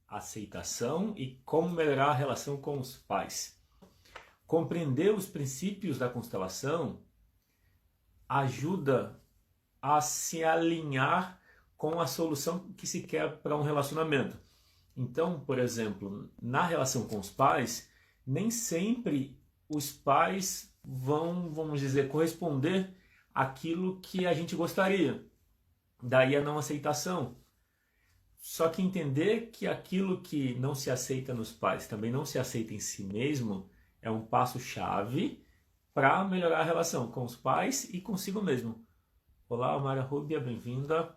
aceitação e como melhorar a relação com os pais. Compreender os princípios da constelação ajuda a se alinhar com a solução que se quer para um relacionamento. Então, por exemplo, na relação com os pais, nem sempre os pais vão, vamos dizer, corresponder àquilo que a gente gostaria. Daí a não aceitação. Só que entender que aquilo que não se aceita nos pais também não se aceita em si mesmo é um passo-chave para melhorar a relação com os pais e consigo mesmo. Olá, Mara Rubia, bem-vinda.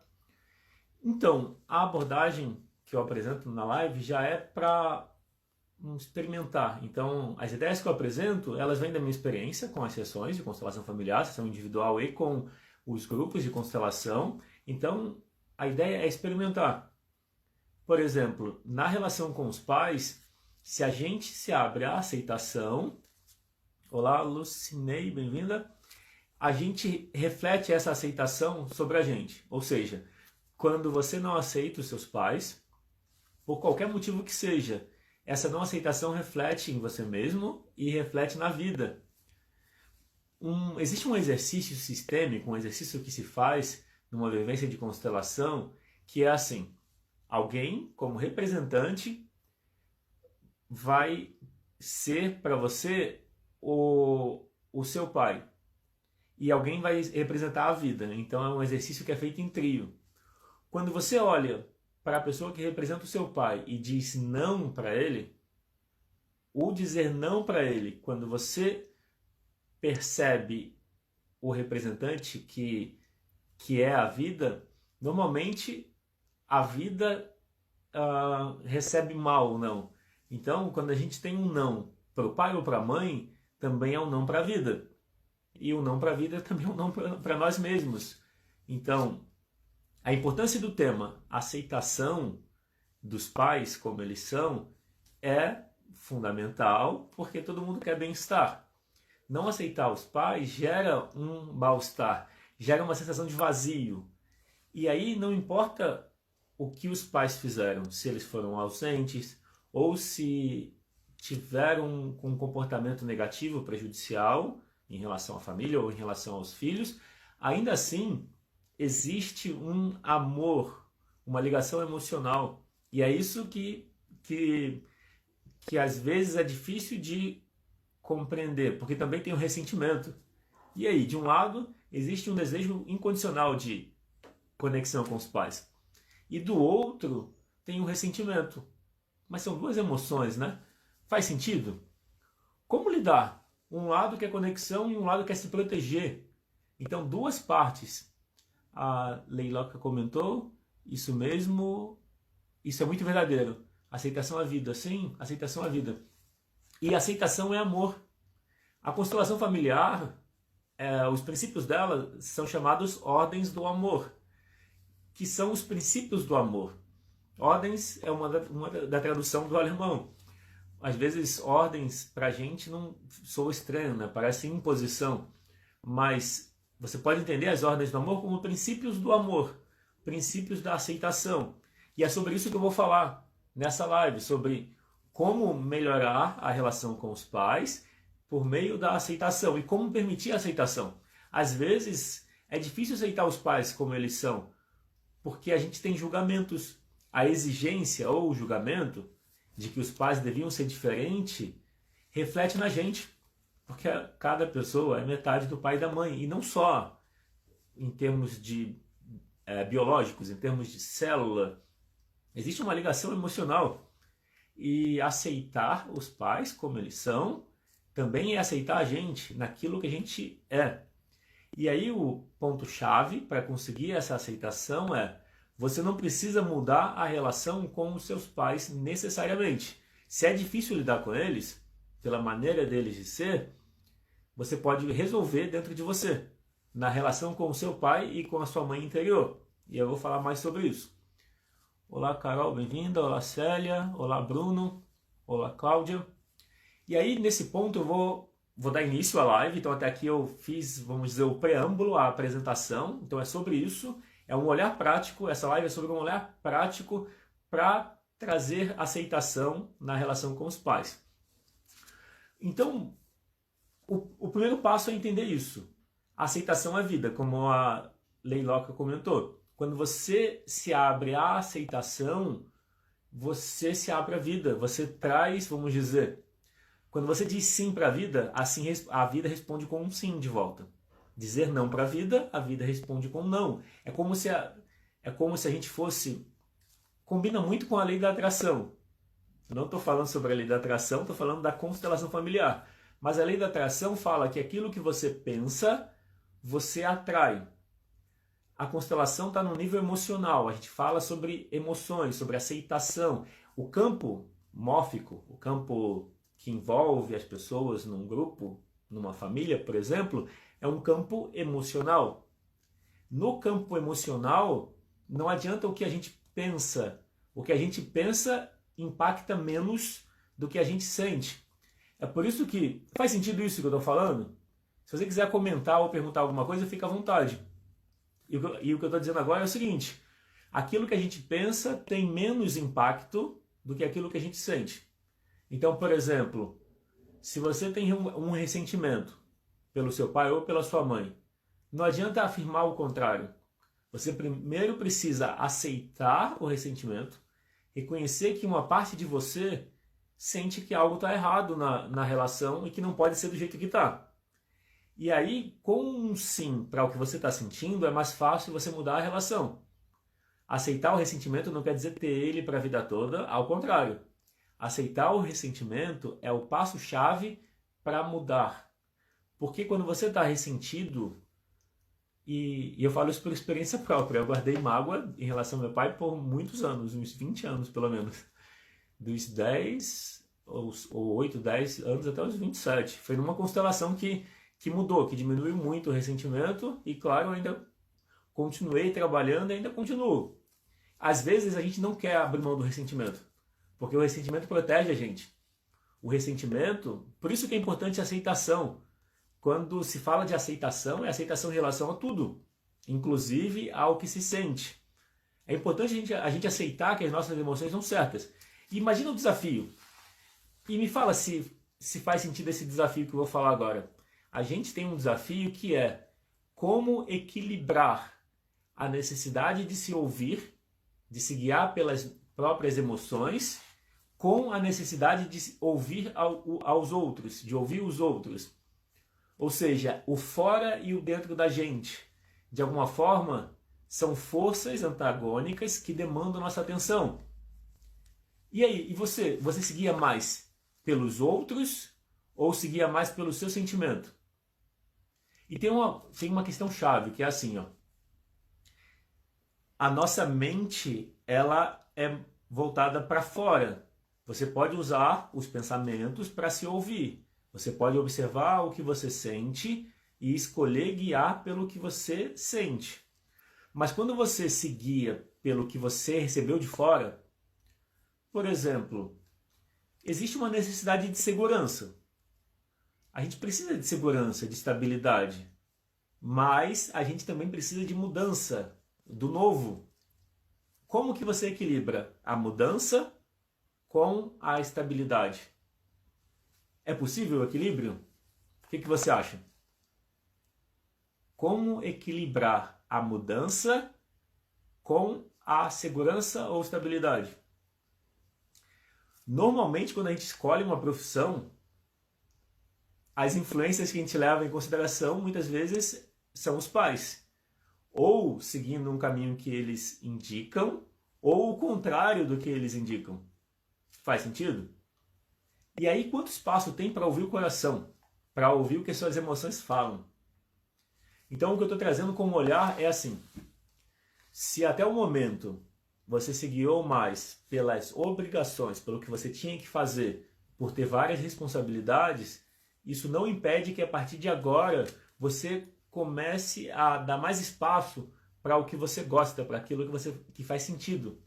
Então, a abordagem que eu apresento na live já é para experimentar. Então, as ideias que eu apresento, elas vêm da minha experiência com as sessões de constelação familiar, sessão individual e com os grupos de constelação. Então, a ideia é experimentar. Por exemplo, na relação com os pais, se a gente se abre à aceitação, olá Lucinei, bem-vinda, a gente reflete essa aceitação sobre a gente. Ou seja, quando você não aceita os seus pais, por qualquer motivo que seja, essa não aceitação reflete em você mesmo e reflete na vida. Existe um exercício sistêmico, um exercício que se faz numa vivência de constelação, que é assim: alguém, como representante, vai ser para você o seu pai. E alguém vai representar a vida. Então é um exercício que é feito em trio. Quando você olha para a pessoa que representa o seu pai e diz não para ele, o dizer não para ele, quando você percebe o representante que é a vida, normalmente a vida recebe mal ou não. Então, quando a gente tem um não para o pai ou para a mãe, também é um não para a vida. E o não para a vida também é um não para nós mesmos. Então, a importância do tema aceitação dos pais como eles são é fundamental, porque todo mundo quer bem-estar. Não aceitar os pais gera um mal-estar, gera uma sensação de vazio. E aí não importa o que os pais fizeram, se eles foram ausentes ou se tiveram um comportamento negativo, prejudicial em relação à família ou em relação aos filhos, ainda assim existe um amor, uma ligação emocional. E é isso que às vezes é difícil de compreender, porque também tem o ressentimento. E aí, de um lado, existe um desejo incondicional de conexão com os pais. E do outro, tem o ressentimento. Mas são duas emoções, né? Faz sentido? Como lidar? Um lado quer conexão e um lado quer se proteger. Então, duas partes. A Leiloca comentou, isso mesmo, isso é muito verdadeiro. Aceitação à vida, sim, aceitação à vida. E aceitação é amor. A constelação familiar, os princípios dela são chamados ordens do amor, que são os princípios do amor. Ordens é uma da tradução do alemão. Às vezes, ordens para a gente não soa estranho, né? Parece imposição. Mas você pode entender as ordens do amor como princípios do amor, princípios da aceitação. E é sobre isso que eu vou falar nessa live, sobre como melhorar a relação com os pais por meio da aceitação e como permitir a aceitação. Às vezes, é difícil aceitar os pais como eles são, porque a gente tem julgamentos. A exigência ou o julgamento de que os pais deviam ser diferentes reflete na gente, porque cada pessoa é metade do pai e da mãe, e não só em termos de biológicos, em termos de célula. Existe uma ligação emocional, e aceitar os pais como eles são também é aceitar a gente naquilo que a gente é. E aí o ponto-chave para conseguir essa aceitação é: você não precisa mudar a relação com os seus pais necessariamente. Se é difícil lidar com eles, pela maneira deles de ser, você pode resolver dentro de você, na relação com o seu pai e com a sua mãe interior. E eu vou falar mais sobre isso. Olá, Carol, bem-vinda. Olá, Célia. Olá, Bruno. Olá, Cláudia. E aí, nesse ponto, eu vou dar início à live. Então, até aqui eu fiz, vamos dizer, o preâmbulo, a apresentação. Então, é sobre isso. É um olhar prático. Essa live é sobre um olhar prático para trazer aceitação na relação com os pais. Então, o primeiro passo é entender isso. A aceitação é vida, como a Leiloca comentou. Quando você se abre à aceitação, você se abre à vida. Você traz, vamos dizer, quando você diz sim para a vida, assim a vida responde com um sim de volta. Dizer não para a vida responde com não. É como se a gente fosse... Combina muito com a lei da atração. Eu não estou falando sobre a lei da atração, estou falando da constelação familiar. Mas a lei da atração fala que aquilo que você pensa, você atrai. A constelação está no nível emocional. A gente fala sobre emoções, sobre aceitação. O campo mórfico, o campo que envolve as pessoas num grupo, numa família, por exemplo, é um campo emocional. No campo emocional, não adianta o que a gente pensa. O que a gente pensa impacta menos do que a gente sente. É por isso que... Faz sentido isso que eu estou falando? Se você quiser comentar ou perguntar alguma coisa, fica à vontade. E o que eu estou dizendo agora é o seguinte: aquilo que a gente pensa tem menos impacto do que aquilo que a gente sente. Então, por exemplo, se você tem um ressentimento pelo seu pai ou pela sua mãe, não adianta afirmar o contrário. Você primeiro precisa aceitar o ressentimento, reconhecer que uma parte de você sente que algo está errado na relação e que não pode ser do jeito que está. E aí, com um sim para o que você está sentindo, é mais fácil você mudar a relação. Aceitar o ressentimento não quer dizer ter ele para a vida toda, ao contrário. Aceitar o ressentimento é o passo-chave para mudar. Porque quando você está ressentido, e eu falo isso por experiência própria, eu guardei mágoa em relação ao meu pai por muitos anos, uns 20 anos pelo menos. Dos 10 ou 8, 10 anos até os 27. Foi numa constelação que mudou, que diminuiu muito o ressentimento e, claro, eu ainda continuei trabalhando e ainda continuo. Às vezes a gente não quer abrir mão do ressentimento, porque o ressentimento protege a gente. O ressentimento, por isso que é importante a aceitação. Quando se fala de aceitação, é aceitação em relação a tudo, inclusive ao que se sente. É importante a gente aceitar que as nossas emoções são certas. E imagina o desafio. E me fala se faz sentido esse desafio que eu vou falar agora. A gente tem um desafio que é como equilibrar a necessidade de se ouvir, de se guiar pelas próprias emoções, com a necessidade de ouvir aos outros, de ouvir os outros. Ou seja, o fora e o dentro da gente. De alguma forma, são forças antagônicas que demandam nossa atenção. E aí, e você? Você se guia mais pelos outros ou se guia mais pelo seu sentimento? E tem uma questão chave, que é assim, ó. A nossa mente, ela é voltada para fora. Você pode usar os pensamentos para se ouvir. Você pode observar o que você sente e escolher guiar pelo que você sente. Mas quando você se guia pelo que você recebeu de fora, por exemplo, existe uma necessidade de segurança. A gente precisa de segurança, de estabilidade, mas a gente também precisa de mudança, do novo. Como que você equilibra a mudança com a estabilidade? É possível o equilíbrio? O que você acha? Como equilibrar a mudança com a segurança ou estabilidade? Normalmente, quando a gente escolhe uma profissão, as influências que a gente leva em consideração, muitas vezes, são os pais. Ou seguindo um caminho que eles indicam, ou o contrário do que eles indicam. Faz sentido? E aí, quanto espaço tem para ouvir o coração? Para ouvir o que suas emoções falam? Então, o que eu estou trazendo como olhar é assim. Se até o momento você se guiou mais pelas obrigações, pelo que você tinha que fazer, por ter várias responsabilidades, isso não impede que a partir de agora você comece a dar mais espaço para o que você gosta, para aquilo que faz sentido.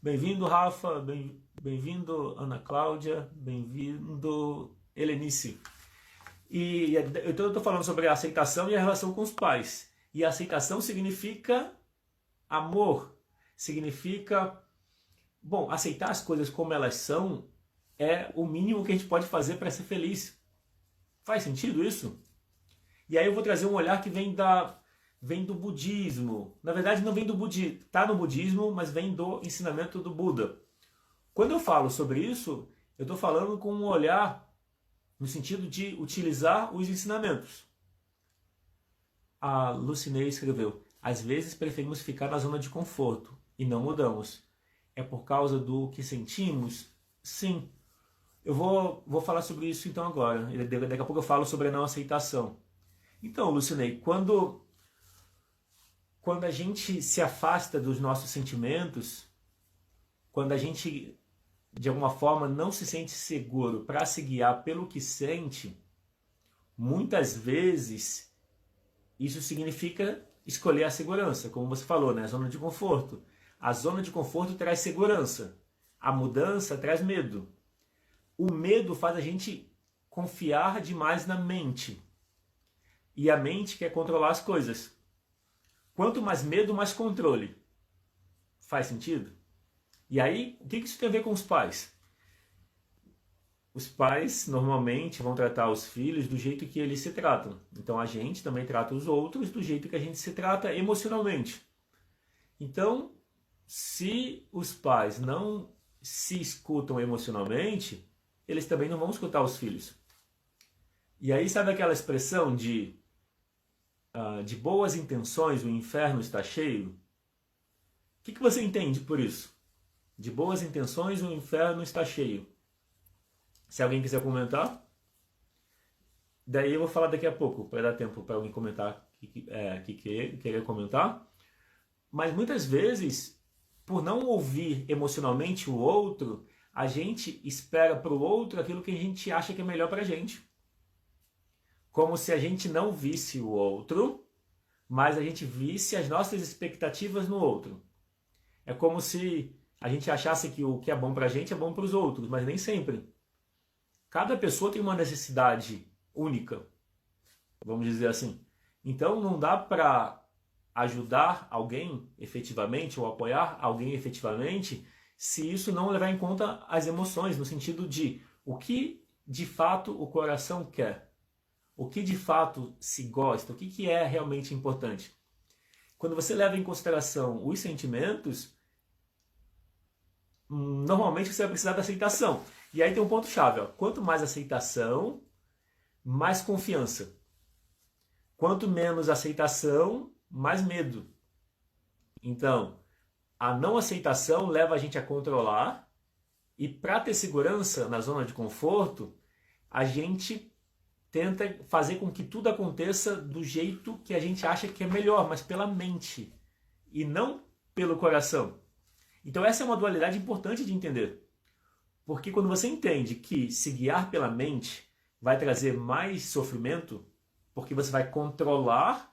Bem-vindo, Rafa, bem-vindo, Ana Cláudia, bem-vindo, Helenice. E eu estou falando sobre a aceitação e a relação com os pais. E a aceitação significa amor, significa bom, aceitar as coisas como elas são é o mínimo que a gente pode fazer para ser feliz. Faz sentido isso? E aí eu vou trazer um olhar que vem do budismo. Na verdade, não vem do budismo, está no budismo, mas vem do ensinamento do Buda. Quando eu falo sobre isso, eu estou falando com um olhar no sentido de utilizar os ensinamentos. A Lucinei escreveu: às vezes preferimos ficar na zona de conforto e não mudamos. É por causa do que sentimos? Sim. Eu vou falar sobre isso então agora. Daqui a pouco eu falo sobre a não aceitação. Então, Lucinei, quando a gente se afasta dos nossos sentimentos, quando a gente de alguma forma não se sente seguro para se guiar pelo que sente, muitas vezes isso significa escolher a segurança, como você falou, né? A zona de conforto. A zona de conforto traz segurança. A mudança traz medo. O medo faz a gente confiar demais na mente. E a mente quer controlar as coisas. Quanto mais medo, mais controle. Faz sentido? E aí, o que isso tem a ver com os pais? Os pais normalmente vão tratar os filhos do jeito que eles se tratam. Então a gente também trata os outros do jeito que a gente se trata emocionalmente. Então, se os pais não se escutam emocionalmente, eles também não vão escutar os filhos. E aí, sabe aquela expressão de boas intenções o inferno está cheio? O que você entende por isso? De boas intenções o inferno está cheio. Se alguém quiser comentar, daí eu vou falar daqui a pouco, para dar tempo para alguém comentar que querer comentar. Mas muitas vezes, por não ouvir emocionalmente o outro, a gente espera para o outro aquilo que a gente acha que é melhor para a gente. Como se a gente não visse o outro, mas a gente visse as nossas expectativas no outro. É como se a gente achasse que o que é bom para a gente é bom para os outros, mas nem sempre. Cada pessoa tem uma necessidade única, vamos dizer assim. Então não dá para ajudar alguém efetivamente ou apoiar alguém efetivamente se isso não levar em conta as emoções, no sentido de o que de fato o coração quer, o que de fato se gosta, o que é realmente importante. Quando você leva em consideração os sentimentos, normalmente você vai precisar da aceitação. E aí tem um ponto-chave. Quanto mais aceitação, mais confiança. Quanto menos aceitação, mais medo. Então, a não aceitação leva a gente a controlar, e para ter segurança na zona de conforto, a gente tenta fazer com que tudo aconteça do jeito que a gente acha que é melhor, mas pela mente e não pelo coração. Então essa é uma dualidade importante de entender. Porque quando você entende que se guiar pela mente vai trazer mais sofrimento, porque você vai controlar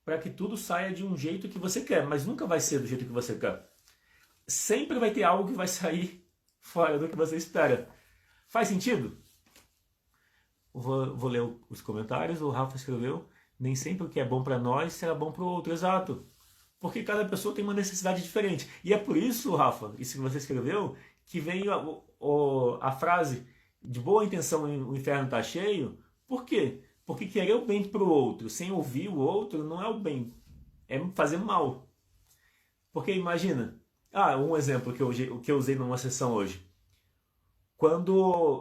para que tudo saia de um jeito que você quer, mas nunca vai ser do jeito que você quer. Sempre vai ter algo que vai sair fora do que você espera. Faz sentido? Vou ler os comentários. O Rafa escreveu: nem sempre o que é bom para nós será bom para o outro. Exato. Porque cada pessoa tem uma necessidade diferente. E é por isso, Rafa, isso que você escreveu, que vem a frase de boa intenção o inferno está cheio. Por quê? Porque querer o bem para o outro sem ouvir o outro não é o bem, é fazer mal. Porque imagina, um exemplo que eu usei numa sessão hoje.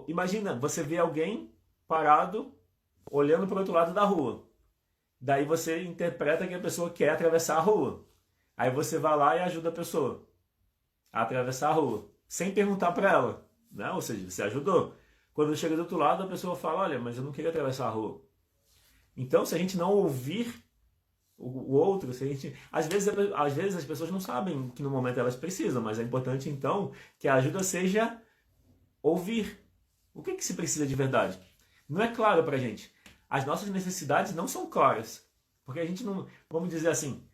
Imagina, você vê alguém parado, olhando para o outro lado da rua. Daí você interpreta que a pessoa quer atravessar a rua. Aí você vai lá e ajuda a pessoa a atravessar a rua, sem perguntar para ela, né? Ou seja, você ajudou. Quando chega do outro lado, a pessoa fala: olha, mas eu não queria atravessar a rua. Então, se a gente não ouvir o outro, às vezes as pessoas não sabem que no momento elas precisam, mas é importante então que a ajuda seja ouvir. O que se precisa de verdade? Não é claro para a gente. As nossas necessidades não são claras, porque a gente não, vamos dizer assim,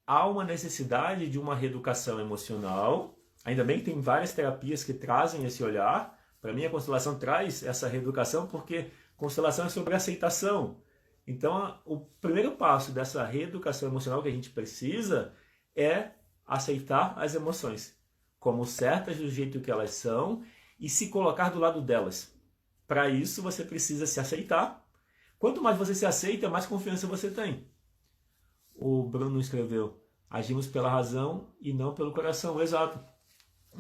há uma necessidade de uma reeducação emocional. Ainda bem que tem várias terapias que trazem esse olhar. Para mim, a constelação traz essa reeducação, porque constelação é sobre aceitação. Então, o primeiro passo dessa reeducação emocional que a gente precisa é aceitar as emoções. como certas do jeito que elas são e se colocar do lado delas. Para isso, você precisa se aceitar. Quanto mais você se aceita, mais confiança você tem. O Bruno escreveu: agimos pela razão e não pelo coração. Exato.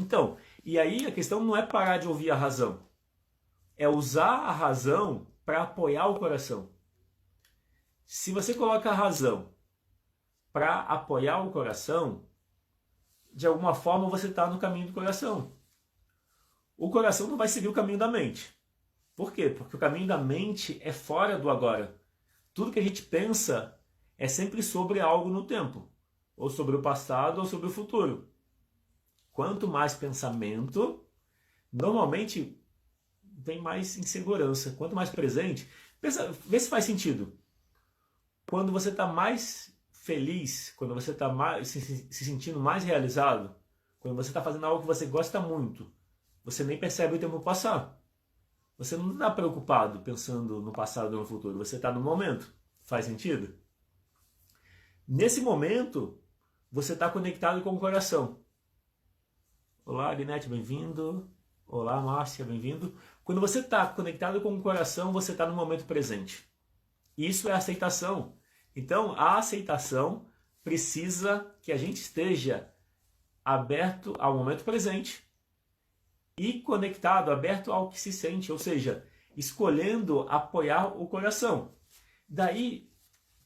Então, e aí a questão não é parar de ouvir a razão. É usar a razão para apoiar o coração. Se você coloca a razão para apoiar o coração, de alguma forma você está no caminho do coração. O coração não vai seguir o caminho da mente. Por quê? Porque o caminho da mente é fora do agora. Tudo que a gente pensa é sempre sobre algo no tempo, ou sobre o passado, ou sobre o futuro. Quanto mais pensamento, normalmente vem mais insegurança. Quanto mais presente, pensa, vê se faz sentido. Quando você está mais feliz, quando você está se sentindo mais realizado, quando você está fazendo algo que você gosta muito, você nem percebe o tempo passar. Você não está preocupado pensando no passado ou no futuro, você está no momento. Faz sentido? Nesse momento, você está conectado com o coração. Olá, Agnete, bem-vindo. Olá, Márcia, bem-vindo. Quando você está conectado com o coração, você está no momento presente. Isso é aceitação. Então, a aceitação precisa que a gente esteja aberto ao momento presente e conectado, aberto ao que se sente, ou seja, escolhendo apoiar o coração. Daí,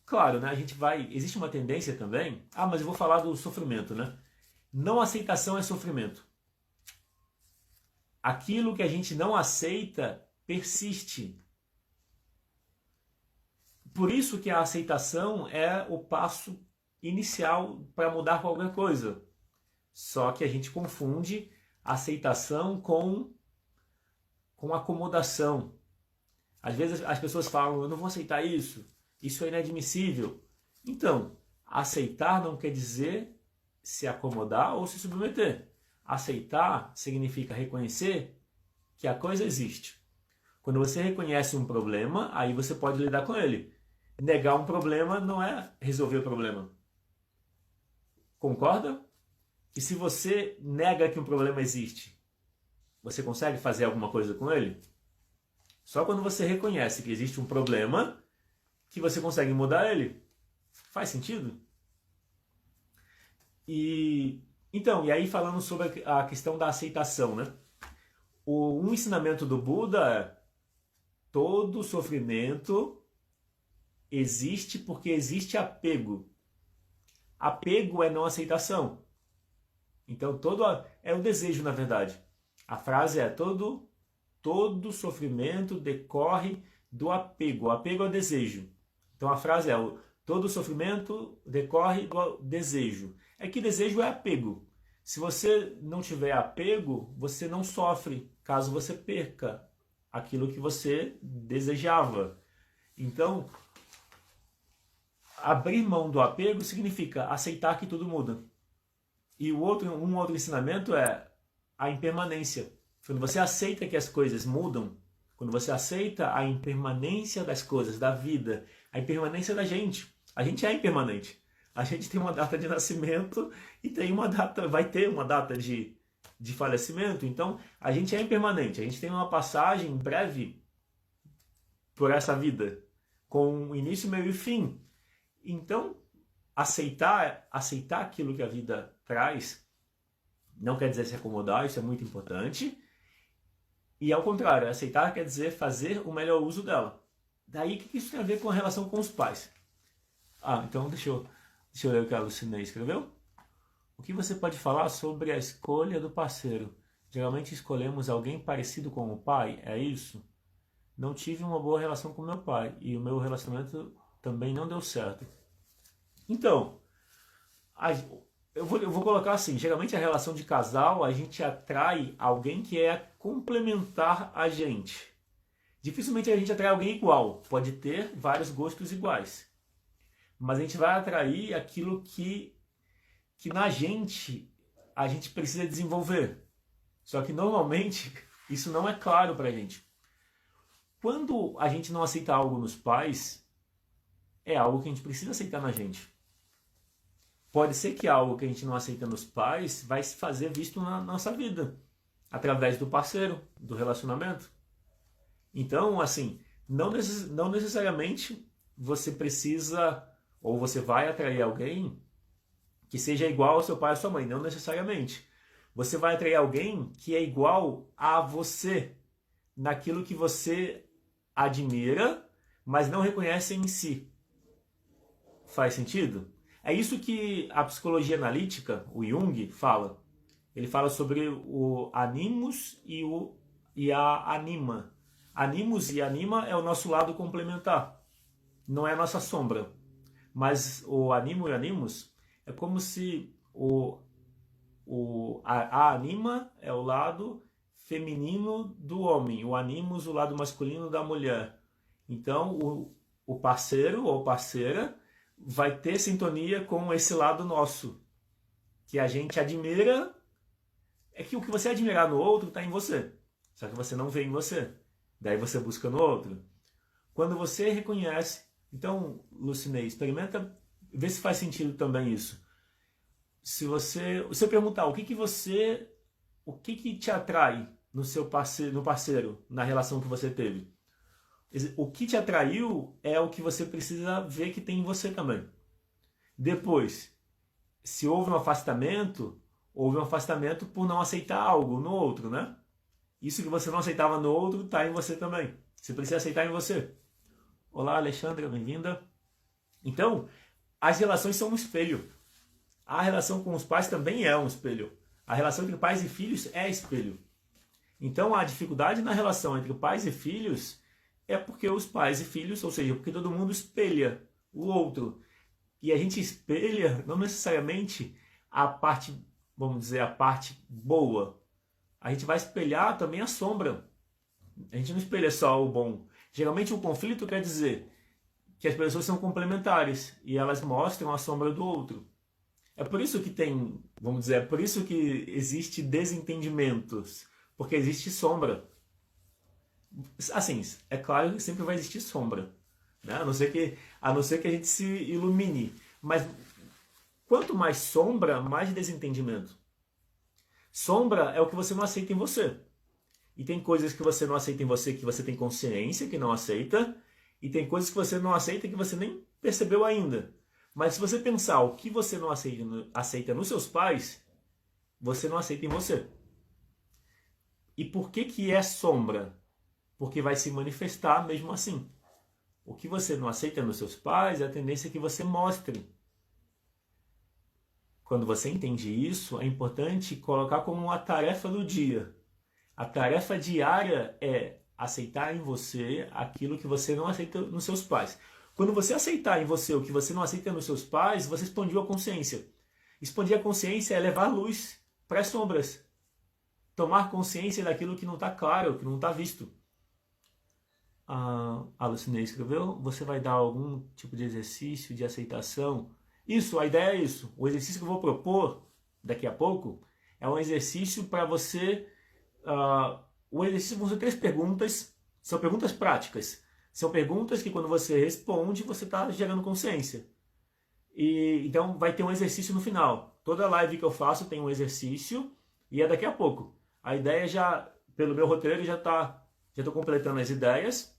claro, né, a gente vai... Existe uma tendência também... mas eu vou falar do sofrimento, né? Não aceitação é sofrimento. Aquilo que a gente não aceita persiste. Por isso que a aceitação é o passo inicial para mudar qualquer coisa. Só que a gente confunde aceitação com acomodação. Às vezes as pessoas falam: eu não vou aceitar isso, isso é inadmissível. Então, aceitar não quer dizer se acomodar ou se submeter. Aceitar significa reconhecer que a coisa existe. Quando você reconhece um problema, aí você pode lidar com ele. Negar um problema não é resolver o problema. Concorda? E se você nega que um problema existe, você consegue fazer alguma coisa com ele? Só quando você reconhece que existe um problema que você consegue mudar ele. Faz sentido? E aí falando sobre a questão da aceitação, né? Um ensinamento do Buda é: todo sofrimento existe porque existe apego. Apego é não aceitação. Então é o desejo, na verdade. A frase é: todo sofrimento decorre do apego. O apego é o desejo. Então a frase é: todo sofrimento decorre do desejo. É que desejo é apego. Se você não tiver apego, você não sofre, caso você perca aquilo que você desejava. Então, abrir mão do apego significa aceitar que tudo muda. E um outro ensinamento é a impermanência. Quando você aceita que as coisas mudam, quando você aceita a impermanência das coisas, da vida, a impermanência da gente. A gente é impermanente. A gente tem uma data de nascimento e vai ter uma data de falecimento. Então, a gente é impermanente. A gente tem uma passagem breve por essa vida, com início, meio e fim. Então, aceitar aquilo que a vida traz não quer dizer se acomodar, isso é muito importante. E ao contrário, aceitar quer dizer fazer o melhor uso dela. Daí, o que isso tem a ver com a relação com os pais? Então deixa eu ler o que a Lucinei escreveu. O que você pode falar sobre a escolha do parceiro? Geralmente escolhemos alguém parecido com o pai, é isso? Não tive uma boa relação com meu pai e o meu relacionamento também não deu certo. Então, eu vou colocar assim, geralmente a relação de casal, a gente atrai alguém que é complementar a gente. Dificilmente a gente atrai alguém igual, pode ter vários gostos iguais. Mas a gente vai atrair aquilo que na gente a gente precisa desenvolver. Só que normalmente isso não é claro pra gente. Quando a gente não aceita algo nos pais, é algo que a gente precisa aceitar na gente. pode ser que algo que a gente não aceita nos pais vai se fazer visto na nossa vida, através do parceiro, do relacionamento. Então, assim, não necessariamente você precisa ou você vai atrair alguém que seja igual ao seu pai ou à sua mãe, não necessariamente. Você vai atrair alguém que é igual a você, naquilo que você admira, mas não reconhece em si. Faz sentido? É isso que a psicologia analítica, o Jung, fala. Ele fala sobre o animus e a anima. Animus e anima é o nosso lado complementar, não é a nossa sombra. Mas o animo e animus é como se a anima é o lado feminino do homem, o animus o lado masculino da mulher. Então o parceiro ou parceira vai ter sintonia com esse lado nosso, que a gente admira. É que o que você admirar no outro está em você, só que você não vê em você. Daí você busca no outro. Quando você reconhece, então, Lucinei, experimenta, vê se faz sentido também isso. Se eu perguntar o que te atrai no seu parceiro, no parceiro, na relação que você teve, o que te atraiu é o que você precisa ver que tem em você também. Depois, se houve um afastamento por não aceitar algo no outro, né? Isso que você não aceitava no outro está em você também. Você precisa aceitar em você. Olá, Alexandra, bem-vinda. Então, as relações são um espelho. A relação com os pais também é um espelho. A relação entre pais e filhos é espelho. Então, a dificuldade na relação entre pais e filhos é porque os pais e filhos, ou seja, porque todo mundo espelha o outro. E a gente espelha não necessariamente a parte, vamos dizer, a parte boa. A gente vai espelhar também a sombra. A gente não espelha só o bom. Geralmente o conflito quer dizer que as pessoas são complementares e elas mostram a sombra do outro. É por isso que tem, vamos dizer, é por isso que existe desentendimentos, porque existe sombra. Assim, é claro que sempre vai existir sombra, né? A não ser que a gente se ilumine. Mas quanto mais sombra, mais desentendimento. Sombra é o que você não aceita em você. E tem coisas que você não aceita em você que você tem consciência que não aceita. E tem coisas que você não aceita que você nem percebeu ainda. Mas se você pensar o que você não aceita nos seus pais, você não aceita em você. E por que é sombra? Porque vai se manifestar mesmo assim. O que você não aceita nos seus pais, é a tendência que você mostre. Quando você entende isso, é importante colocar como uma tarefa do dia. A tarefa diária é aceitar em você aquilo que você não aceita nos seus pais. Quando você aceitar em você o que você não aceita nos seus pais, você expandiu a consciência. Expandir a consciência é levar luz para as sombras. Tomar consciência daquilo que não está claro, que não está visto. A Lucinei escreveu, você vai dar algum tipo de exercício de aceitação? Isso, a ideia é isso. O exercício que eu vou propor daqui a pouco é um exercício para você... o exercício vão ser 3 perguntas, são perguntas práticas. São perguntas que quando você responde, você está gerando consciência. E então vai ter um exercício no final. Toda live que eu faço tem um exercício e é daqui a pouco. A ideia já, pelo meu roteiro, já estou completando as ideias.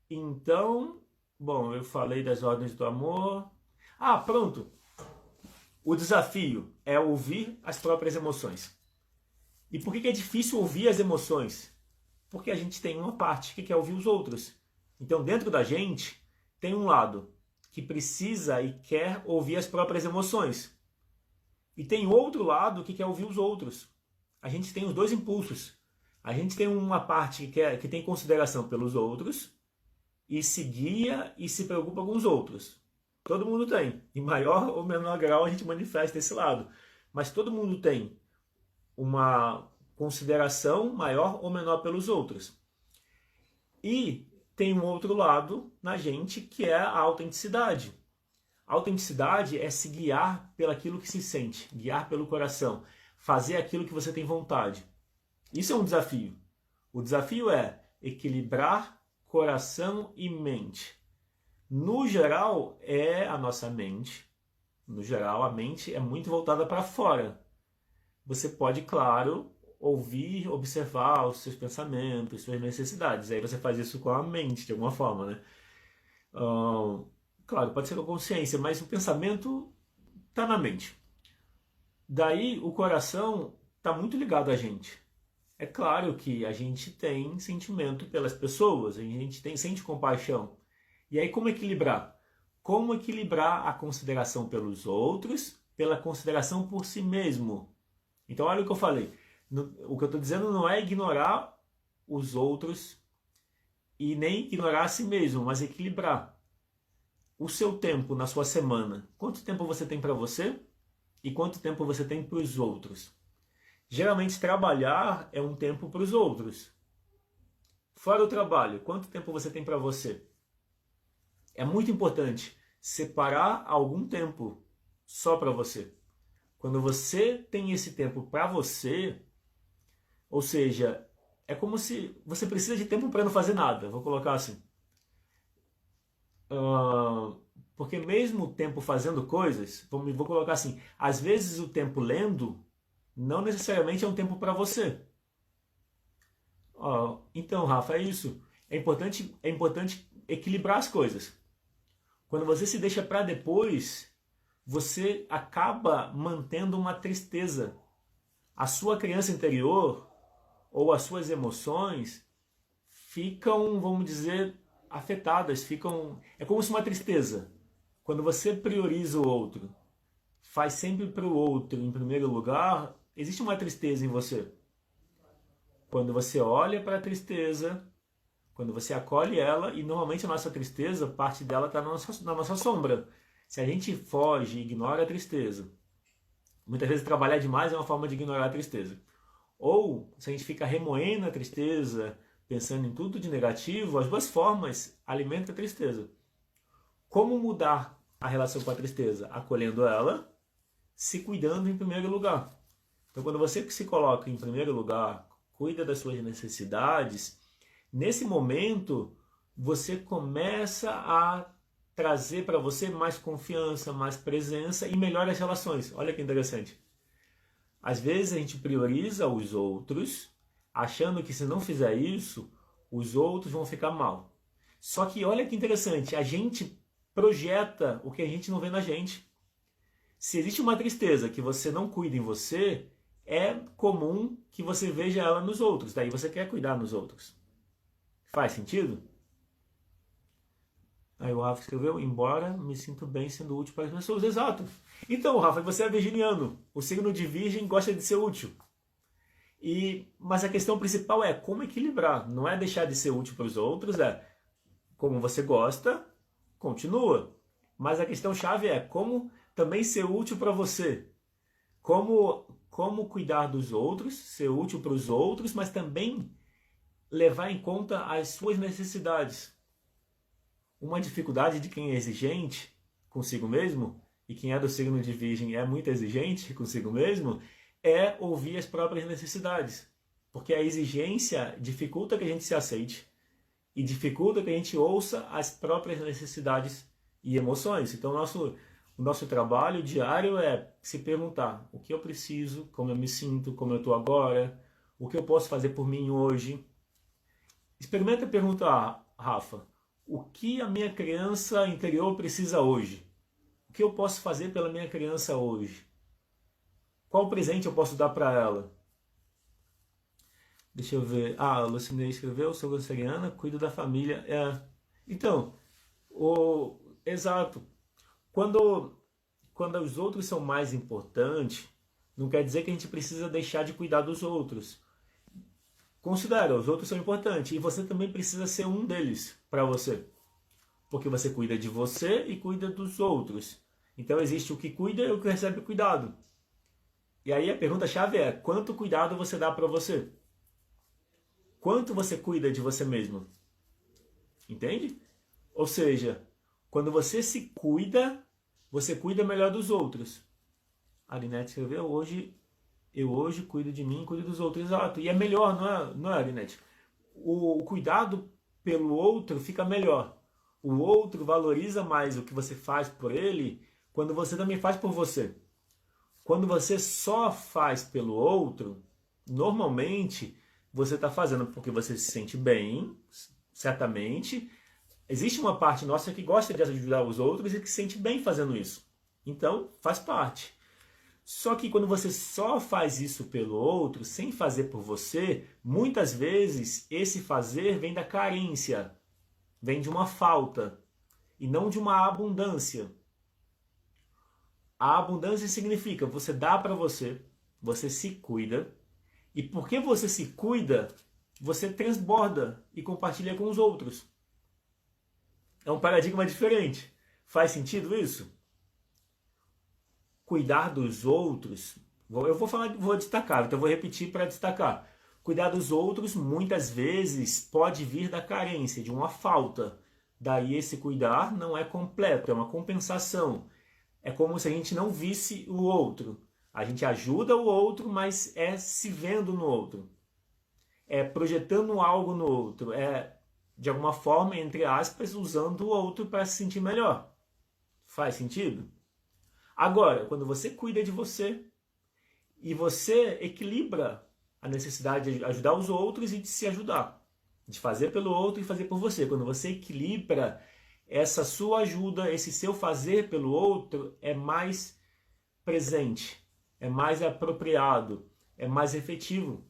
Então, bom, eu falei das ordens do amor. Pronto. O desafio é ouvir as próprias emoções. E por que é difícil ouvir as emoções? Porque a gente tem uma parte que quer ouvir os outros. Então, dentro da gente, tem um lado que precisa e quer ouvir as próprias emoções. E tem outro lado que quer ouvir os outros. A gente tem os 2 impulsos. A gente tem uma parte que tem consideração pelos outros e se guia e se preocupa com os outros. Todo mundo tem. Em maior ou menor grau a gente manifesta esse lado. Mas todo mundo tem uma consideração maior ou menor pelos outros. E tem um outro lado na gente que é a autenticidade. A autenticidade é se guiar pelaquilo que se sente, guiar pelo coração, fazer aquilo que você tem vontade. Isso é um desafio. O desafio é equilibrar coração e mente. No geral, é a nossa mente No geral, a mente é muito voltada para fora. Você pode, claro, ouvir, observar os seus pensamentos, suas necessidades. Aí você faz isso com a mente, de alguma forma, né? Ah, claro, pode ser com a consciência, mas o pensamento está na mente. Daí o coração está muito ligado a gente. É claro que a gente tem sentimento pelas pessoas, a gente sente compaixão. E aí como equilibrar? Como equilibrar a consideração pelos outros, pela consideração por si mesmo? Então olha o que eu falei. O que eu estou dizendo não é ignorar os outros e nem ignorar a si mesmo, mas equilibrar o seu tempo na sua semana. Quanto tempo você tem para você e quanto tempo você tem para os outros? Geralmente trabalhar é um tempo para os outros. Fora o trabalho, quanto tempo você tem para você? É muito importante separar algum tempo só para você. Quando você tem esse tempo para você, ou seja, é como se você precisa de tempo para não fazer nada, vou colocar assim. Porque mesmo o tempo fazendo coisas, vou colocar assim, às vezes o tempo lendo não necessariamente é um tempo para você. Então, Rafa, é isso. É importante equilibrar as coisas. Quando você se deixa para depois, você acaba mantendo uma tristeza. A sua criança interior ou as suas emoções ficam, vamos dizer, afetadas, é como se uma tristeza. Quando você prioriza o outro, faz sempre para o outro em primeiro lugar, existe uma tristeza em você. Quando você olha para a tristeza, quando você acolhe ela, e normalmente a nossa tristeza, parte dela está na nossa sombra. Se a gente foge e ignora a tristeza, muitas vezes trabalhar demais é uma forma de ignorar a tristeza. Ou se a gente fica remoendo a tristeza, pensando em tudo de negativo, as duas formas alimentam a tristeza. Como mudar a relação com a tristeza? Acolhendo ela, se cuidando em primeiro lugar. Então, quando você se coloca em primeiro lugar, cuida das suas necessidades, nesse momento você começa a trazer para você mais confiança, mais presença e melhora as relações. Olha que interessante. Às vezes a gente prioriza os outros, achando que se não fizer isso, os outros vão ficar mal. Só que olha que interessante, a gente projeta o que a gente não vê na gente. Se existe uma tristeza que você não cuida em você, é comum que você veja ela nos outros. Daí você quer cuidar nos outros. Faz sentido? Aí o Rafa escreveu, embora me sinto bem sendo útil para as pessoas. Exato. Então, Rafa, você é virginiano. O signo de virgem gosta de ser útil. Mas a questão principal é como equilibrar. Não é deixar de ser útil para os outros, é como você gosta, continua. Mas a questão chave é como também ser útil para você. Como cuidar dos outros, ser útil para os outros, mas também levar em conta as suas necessidades. Uma dificuldade de quem é exigente consigo mesmo, e quem é do signo de virgem é muito exigente consigo mesmo, é ouvir as próprias necessidades. Porque a exigência dificulta que a gente se aceite e dificulta que a gente ouça as próprias necessidades e emoções. Então, o nosso trabalho diário é se perguntar o que eu preciso, como eu me sinto, como eu estou agora, o que eu posso fazer por mim hoje. Experimenta perguntar, Rafa, o que a minha criança interior precisa hoje? O que eu posso fazer pela minha criança hoje? Qual presente eu posso dar para ela? Deixa eu ver. A Lucinei escreveu, sou canceriana, cuido da família. Então, exato. Quando os outros são mais importantes, não quer dizer que a gente precisa deixar de cuidar dos outros. Considera, os outros são importantes e você também precisa ser um deles para você. Porque você cuida de você e cuida dos outros. Então existe o que cuida e o que recebe cuidado. E aí a pergunta-chave é, quanto cuidado você dá para você? Quanto você cuida de você mesmo? Entende? Ou seja, quando você se cuida, você cuida melhor dos outros. A Arinete escreveu, eu hoje cuido de mim e cuido dos outros. Exato. E é melhor, não é Arinete? O cuidado pelo outro fica melhor. O outro valoriza mais o que você faz por ele quando você também faz por você. Quando você só faz pelo outro, normalmente você está fazendo porque você se sente bem, certamente. Existe uma parte nossa que gosta de ajudar os outros e que se sente bem fazendo isso. Então, faz parte. Só que quando você só faz isso pelo outro, sem fazer por você, muitas vezes esse fazer vem da carência, vem de uma falta e não de uma abundância. A abundância significa você dá para você, você se cuida, e porque você se cuida, você transborda e compartilha com os outros. É um paradigma diferente. Faz sentido isso? Cuidar dos outros, eu vou destacar, então eu vou repetir para destacar. Cuidar dos outros muitas vezes pode vir da carência, de uma falta. Daí esse cuidar não é completo, é uma compensação. É como se a gente não visse o outro. A gente ajuda o outro, mas é se vendo no outro. É projetando algo no outro. É, de alguma forma, entre aspas, usando o outro para se sentir melhor. Faz sentido? Agora, quando você cuida de você e você equilibra a necessidade de ajudar os outros e de se ajudar, de fazer pelo outro e fazer por você. Quando você equilibra essa sua ajuda, esse seu fazer pelo outro é mais presente, é mais apropriado, é mais efetivo.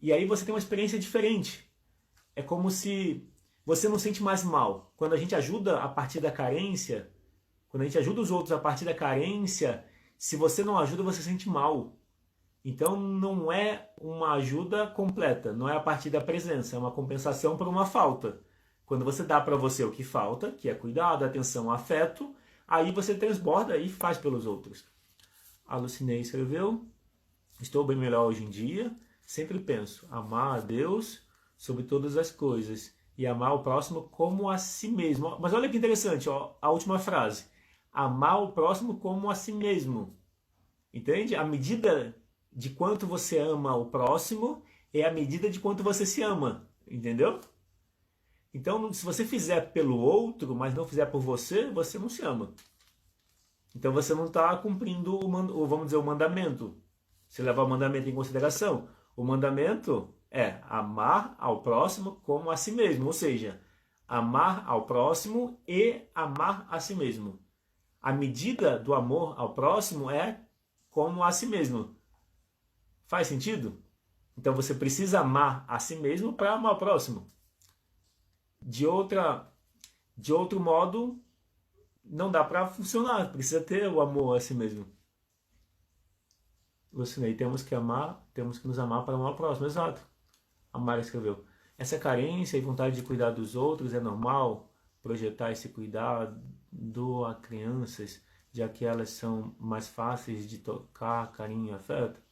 E aí você tem uma experiência diferente. É como se você não sente mais mal. Quando a gente ajuda a partir da carência, quando a gente ajuda os outros a partir da carência, se você não ajuda, você sente mal. Então não é uma ajuda completa, não é a partir da presença, é uma compensação por uma falta. Quando você dá para você o que falta, que é cuidado, atenção, afeto, aí você transborda e faz pelos outros. A Lucinei escreveu: estou bem melhor hoje em dia, sempre penso, amar a Deus sobre todas as coisas e amar o próximo como a si mesmo. Mas olha que interessante, ó, a última frase. Amar o próximo como a si mesmo. Entende? A medida de quanto você ama o próximo é a medida de quanto você se ama. Entendeu? Então, se você fizer pelo outro, mas não fizer por você, você não se ama. Então você não está cumprindo vamos dizer, o mandamento. Se levar o mandamento em consideração. O mandamento é amar ao próximo como a si mesmo. Ou seja, amar ao próximo e amar a si mesmo. A medida do amor ao próximo é como a si mesmo. Faz sentido? Então você precisa amar a si mesmo para amar o próximo. De outro modo, não dá para funcionar. Precisa ter o amor a si mesmo. Lucinei, temos que nos amar para amar o próximo. Exato. A Mara escreveu: essa carência e vontade de cuidar dos outros é normal? Projetar esse cuidado a crianças, já que elas são mais fáceis de tocar, carinho e afeto?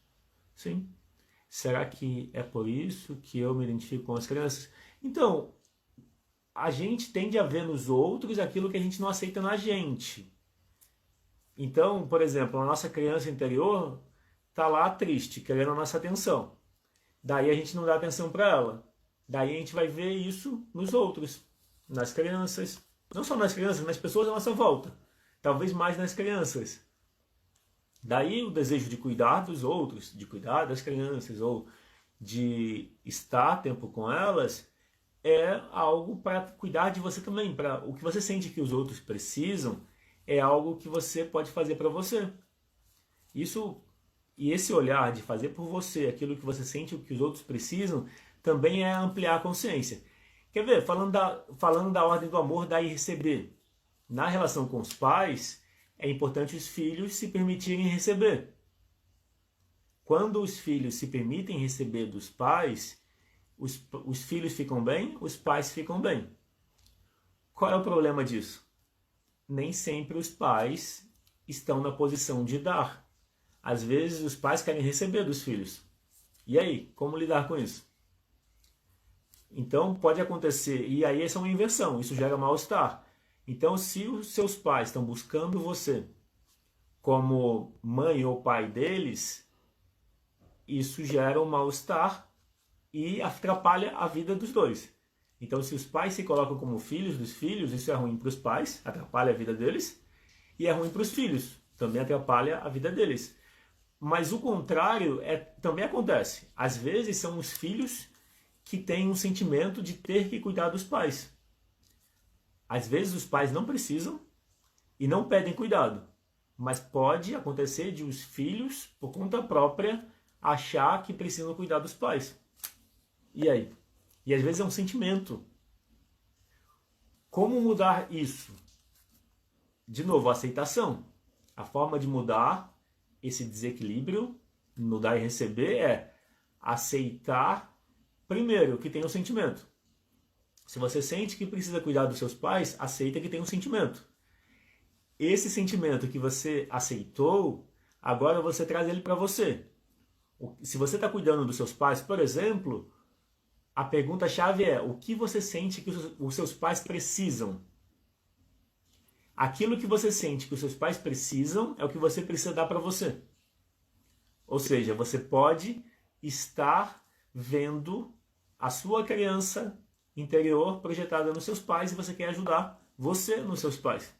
Sim. Será que é por isso que eu me identifico com as crianças? Então, a gente tende a ver nos outros aquilo que a gente não aceita na gente. Então, por exemplo, a nossa criança interior está lá triste, querendo a nossa atenção. Daí a gente não dá atenção para ela. Daí a gente vai ver isso nos outros, nas crianças. Não só nas crianças, nas pessoas à nossa volta. Talvez mais nas crianças. Daí o desejo de cuidar dos outros, de cuidar das crianças, ou de estar tempo com elas, é algo para cuidar de você também. Para o que você sente que os outros precisam, é algo que você pode fazer para você. E esse olhar de fazer por você aquilo que você sente, o que os outros precisam, também é ampliar a consciência. Quer ver? Falando da ordem do amor, dar e receber. Na relação com os pais, é importante os filhos se permitirem receber. Quando os filhos se permitem receber dos pais, os filhos ficam bem, os pais ficam bem. Qual é o problema disso? Nem sempre os pais estão na posição de dar. Às vezes os pais querem receber dos filhos. E aí, como lidar com isso? Então pode acontecer, e aí essa é uma inversão, isso gera mal-estar. Então se os seus pais estão buscando você como mãe ou pai deles, isso gera um mal-estar e atrapalha a vida dos dois. Então se os pais se colocam como filhos dos filhos, isso é ruim para os pais, atrapalha a vida deles. e é ruim para os filhos, também atrapalha a vida deles. Mas o contrário também acontece. Às vezes são os filhos que têm um sentimento de ter que cuidar dos pais. Às vezes os pais não precisam e não pedem cuidado, mas pode acontecer de os filhos, por conta própria, achar que precisam cuidar dos pais. E aí? E às vezes é um sentimento. Como mudar isso? De novo, a aceitação. A forma de mudar esse desequilíbrio no dar e receber é aceitar, primeiro, que tem um sentimento. Se você sente que precisa cuidar dos seus pais, aceita que tem um sentimento. Esse sentimento que você aceitou, agora você traz ele para você. Se você está cuidando dos seus pais, por exemplo, a pergunta-chave é: o que você sente que os seus pais precisam? Aquilo que você sente que os seus pais precisam é o que você precisa dar para você. Ou seja, você pode estar vendo a sua criança interior projetada nos seus pais e você quer ajudar você nos seus pais.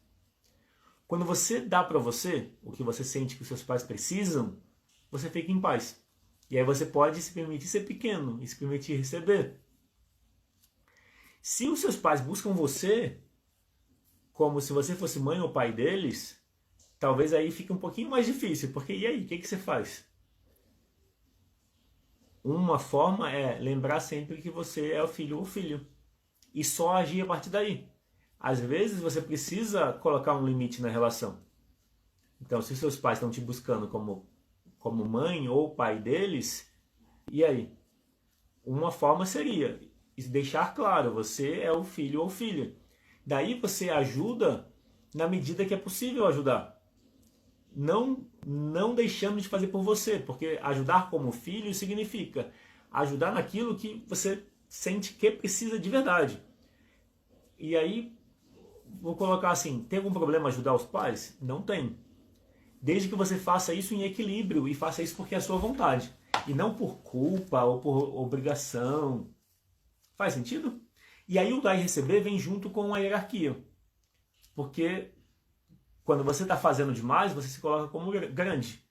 Quando você dá para você o que você sente que os seus pais precisam, você fica em paz. E aí você pode se permitir ser pequeno e se permitir receber. Se os seus pais buscam você como se você fosse mãe ou pai deles, talvez aí fique um pouquinho mais difícil, porque e aí, o que você faz? Uma forma é lembrar sempre que você é o filho ou filho, e só agir a partir daí. Às vezes você precisa colocar um limite na relação. Então, se seus pais estão te buscando como mãe ou pai deles, e aí? Uma forma seria deixar claro, você é o filho ou filha. Daí você ajuda na medida que é possível ajudar. Não deixando de fazer por você, porque ajudar como filho significa ajudar naquilo que você sente que precisa de verdade. E aí, vou colocar assim, tem algum problema ajudar os pais? Não tem. Desde que você faça isso em equilíbrio e faça isso porque é a sua vontade. E não por culpa ou por obrigação. Faz sentido? E aí o dar e receber vem junto com a hierarquia. Porque quando você está fazendo demais, você se coloca como grande.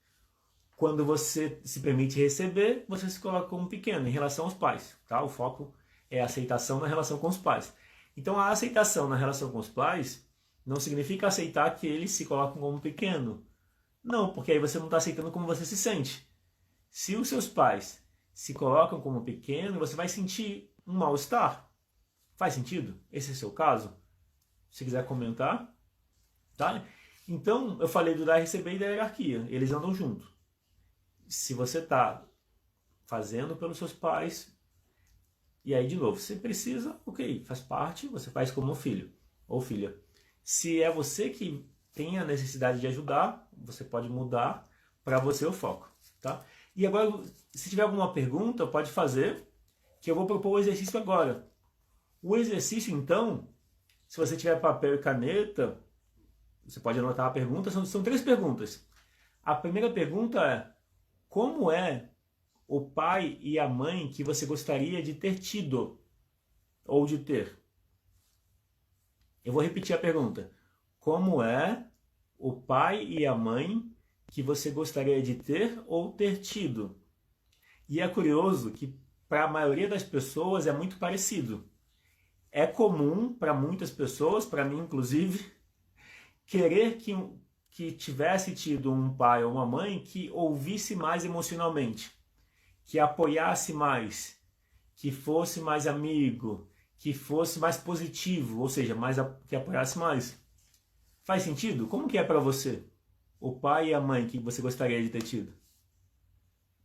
Quando você se permite receber, você se coloca como pequeno em relação aos pais. Tá? O foco é a aceitação na relação com os pais. Então a aceitação na relação com os pais não significa aceitar que eles se colocam como pequeno. Não, porque aí você não está aceitando como você se sente. Se os seus pais se colocam como pequeno, você vai sentir um mal-estar. Faz sentido? Esse é o seu caso? Se quiser comentar. Tá? Então, eu falei do dar e receber e da hierarquia. Eles andam juntos. Se você está fazendo pelos seus pais, e aí, de novo, você precisa, ok, faz parte, você faz como filho ou filha. Se é você que tem a necessidade de ajudar, você pode mudar para você o foco. Tá? E agora, se tiver alguma pergunta, pode fazer, que eu vou propor o exercício agora. O exercício, então, se você tiver papel e caneta, você pode anotar a pergunta. São 3 perguntas. A primeira pergunta é: como é o pai e a mãe que você gostaria de ter tido ou de ter? Eu vou repetir a pergunta. Como é o pai e a mãe que você gostaria de ter ou ter tido? E é curioso que para a maioria das pessoas é muito parecido. É comum para muitas pessoas, para mim inclusive, querer que tivesse tido um pai ou uma mãe que ouvisse mais emocionalmente, que apoiasse mais, que fosse mais amigo, que fosse mais positivo, ou seja, que apoiasse mais. Faz sentido? Como que é para você? O pai e a mãe que você gostaria de ter tido?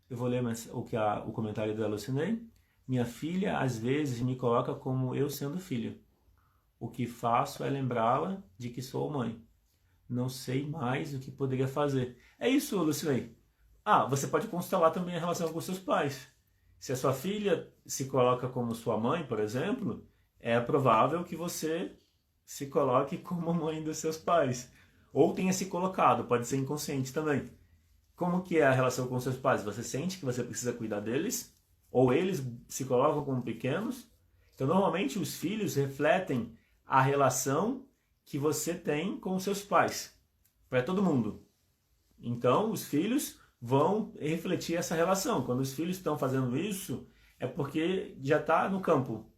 Eu vou ler o comentário da Lucinei. Minha filha às vezes me coloca como eu sendo filho. O que faço é lembrá-la de que sou mãe. Não sei mais o que poderia fazer. É isso, Lucinei. Você pode constelar também a relação com seus pais. Se a sua filha se coloca como sua mãe, por exemplo, é provável que você se coloque como mãe dos seus pais. Ou tenha se colocado, pode ser inconsciente também. Como que é a relação com seus pais? Você sente que você precisa cuidar deles? Ou eles se colocam como pequenos? Então, normalmente, os filhos refletem a relação que você tem com seus pais. para todo mundo. Então, os filhos vão refletir essa relação. Quando os filhos estão fazendo isso, é porque já está no campo.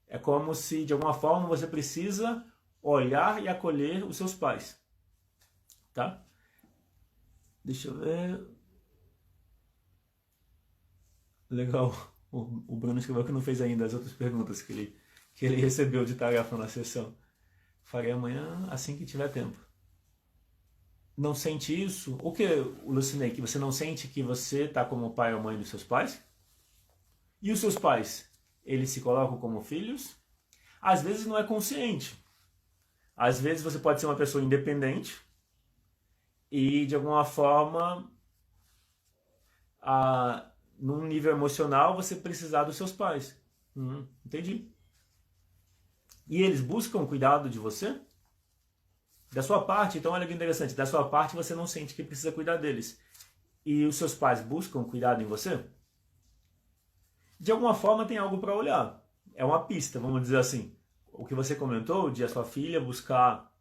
É como se, de alguma forma, você precisa olhar e acolher os seus pais. Tá? Deixa eu ver. Legal. O Bruno escreveu que não fez ainda as outras perguntas que ele recebeu de tarefa na sessão. Farei amanhã assim que tiver tempo. Não sente isso? O que, Lucinei, que você não sente que você está como pai ou mãe dos seus pais? E os seus pais? Eles se colocam como filhos? Às vezes não é consciente. Às vezes você pode ser uma pessoa independente e, de alguma forma, num nível emocional, você precisar dos seus pais. Entendi. E eles buscam cuidado de você? Da sua parte, então olha que interessante, da sua parte você não sente que precisa cuidar deles. E os seus pais buscam cuidado em você? De alguma forma tem algo para olhar. É uma pista, vamos dizer assim. O que você comentou de a sua filha buscar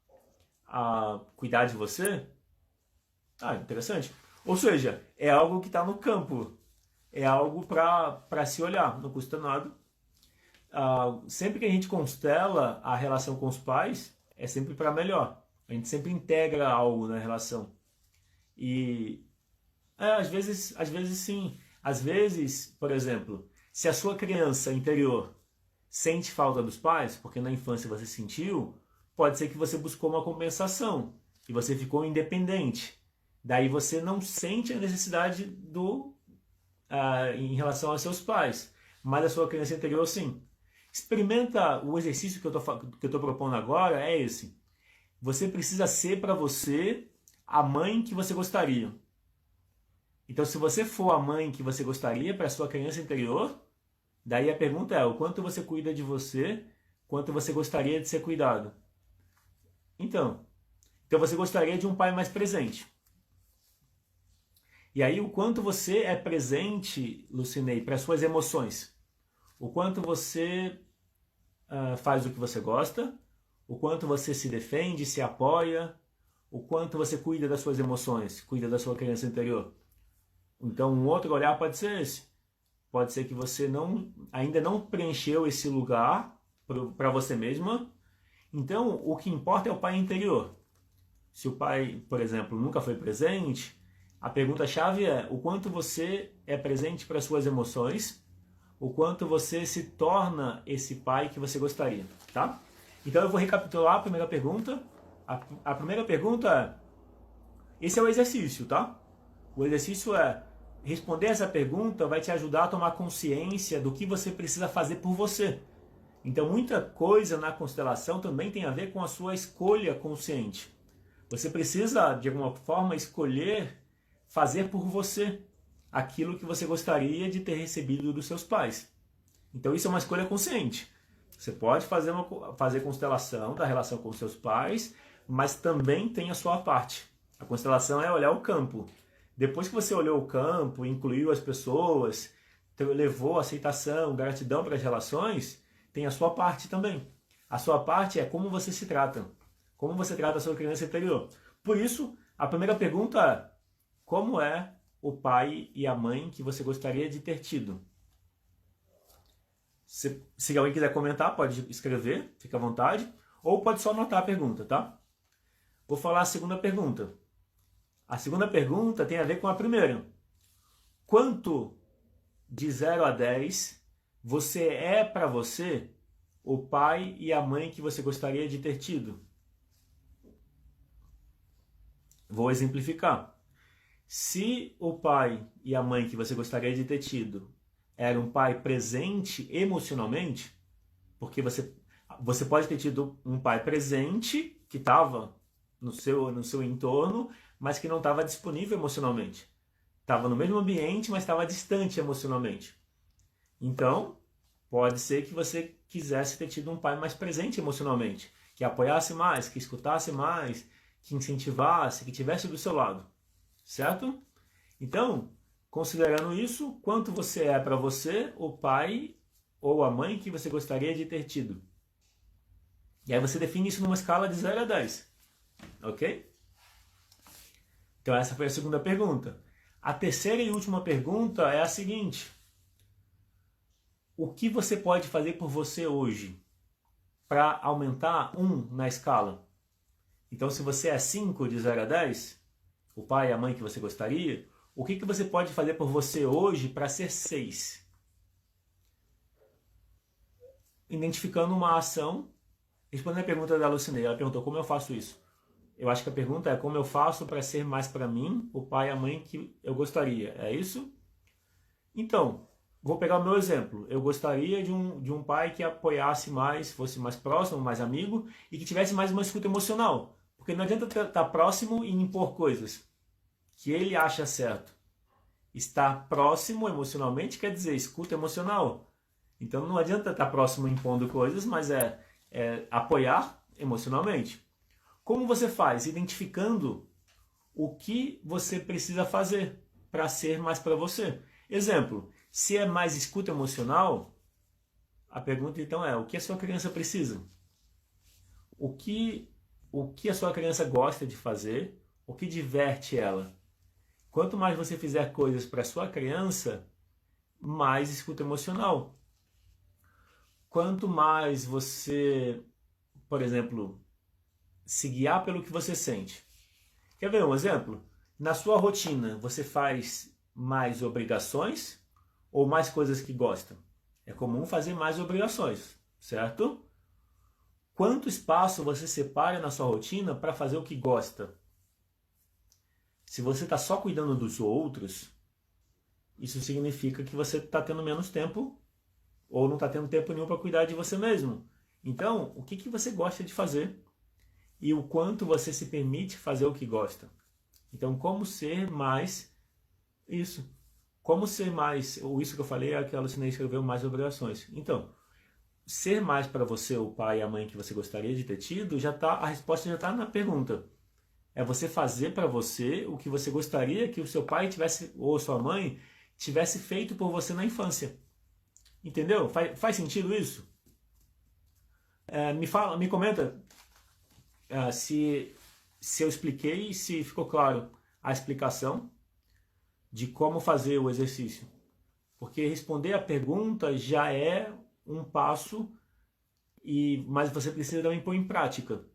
cuidar de você? Interessante. Ou seja, é algo que está no campo. É algo para se olhar, não custa nada. Sempre que a gente constela a relação com os pais, é sempre para melhor. A gente sempre integra algo na relação. E às vezes sim. Às vezes, por exemplo, se a sua criança interior sente falta dos pais, porque na infância você sentiu, pode ser que você buscou uma compensação e você ficou independente. Daí você não sente a necessidade em relação aos seus pais, mas a sua criança interior sim. Experimenta o exercício que eu estou propondo agora, é esse. Você precisa ser para você a mãe que você gostaria. Então, se você for a mãe que você gostaria para a sua criança interior, daí a pergunta é o quanto você cuida de você, quanto você gostaria de ser cuidado. Então você gostaria de um pai mais presente. E aí, o quanto você é presente, Lucinei, para as suas emoções. O quanto você faz o que você gosta, o quanto você se defende, se apoia, o quanto você cuida das suas emoções, cuida da sua criança interior. Então, um outro olhar pode ser esse. Pode ser que você ainda não preencheu esse lugar para você mesma. Então, o que importa é o pai interior. Se o pai, por exemplo, nunca foi presente, a pergunta-chave é o quanto você é presente para as suas emoções, o quanto você se torna esse pai que você gostaria, tá? Então eu vou recapitular a primeira pergunta. A primeira pergunta é, esse é o exercício, tá? O exercício é, responder essa pergunta vai te ajudar a tomar consciência do que você precisa fazer por você. Então muita coisa na constelação também tem a ver com a sua escolha consciente. Você precisa, de alguma forma, escolher fazer por você aquilo que você gostaria de ter recebido dos seus pais. Então isso é uma escolha consciente. Você pode fazer constelação da relação com seus pais, mas também tem a sua parte. A constelação é olhar o campo. Depois que você olhou o campo, incluiu as pessoas, levou aceitação, gratidão para as relações, tem a sua parte também. A sua parte é como você se trata. Como você trata a sua criança interior. Por isso, a primeira pergunta é, como é o pai e a mãe que você gostaria de ter tido? Se alguém quiser comentar, pode escrever, fica à vontade, ou pode só anotar a pergunta, tá? Vou falar a segunda pergunta. A segunda pergunta tem a ver com a primeira. Quanto de 0 a 10 você é para você o pai e a mãe que você gostaria de ter tido? Vou exemplificar. Se o pai e a mãe que você gostaria de ter tido era um pai presente emocionalmente, porque você pode ter tido um pai presente que estava no seu entorno, mas que não estava disponível emocionalmente. Estava no mesmo ambiente, mas estava distante emocionalmente. Então, pode ser que você quisesse ter tido um pai mais presente emocionalmente, que apoiasse mais, que escutasse mais, que incentivasse, que estivesse do seu lado. Certo? Então, considerando isso, quanto você é para você, o pai ou a mãe que você gostaria de ter tido? E aí você define isso numa escala de 0 a 10. Ok? Então essa foi a segunda pergunta. A terceira e última pergunta é a seguinte: o que você pode fazer por você hoje para aumentar 1 na escala? Então, se você é 5 de 0 a 10, o pai e a mãe que você gostaria, o que você pode fazer por você hoje para ser 6? Identificando uma ação, respondendo a pergunta da Lucinei, ela perguntou como eu faço isso. Eu acho que a pergunta é como eu faço para ser mais para mim, o pai e a mãe que eu gostaria. É isso? Então, vou pegar o meu exemplo. Eu gostaria de um pai que apoiasse mais, fosse mais próximo, mais amigo e que tivesse mais uma escuta emocional. Porque não adianta estar próximo e impor coisas que ele acha certo. Estar próximo emocionalmente quer dizer escuta emocional. Então não adianta estar próximo impondo coisas, mas é apoiar emocionalmente. Como você faz? Identificando o que você precisa fazer para ser mais para você. Exemplo, se é mais escuta emocional, a pergunta então é: o que a sua criança precisa? O que a sua criança gosta de fazer? O que diverte ela? Quanto mais você fizer coisas para a sua criança, mais escuta emocional. Quanto mais você, por exemplo, se guiar pelo que você sente. Quer ver um exemplo? Na sua rotina, você faz mais obrigações ou mais coisas que gosta? É comum fazer mais obrigações, certo? Quanto espaço você separa na sua rotina para fazer o que gosta? Se você está só cuidando dos outros, isso significa que você está tendo menos tempo ou não está tendo tempo nenhum para cuidar de você mesmo. Então, o que você gosta de fazer e o quanto você se permite fazer o que gosta? Então, como ser mais isso? Como ser mais, ou isso que eu falei é que a Lucinei escreveu, mais obrigações. Então, ser mais para você o pai e a mãe que você gostaria de ter tido, a resposta já está na pergunta. É você fazer para você o que você gostaria que o seu pai tivesse, ou sua mãe tivesse feito por você na infância. Entendeu? Faz sentido isso? Me comenta se eu expliquei, se ficou claro a explicação de como fazer o exercício. Porque responder a pergunta já é um passo, mas você precisa também pôr em prática.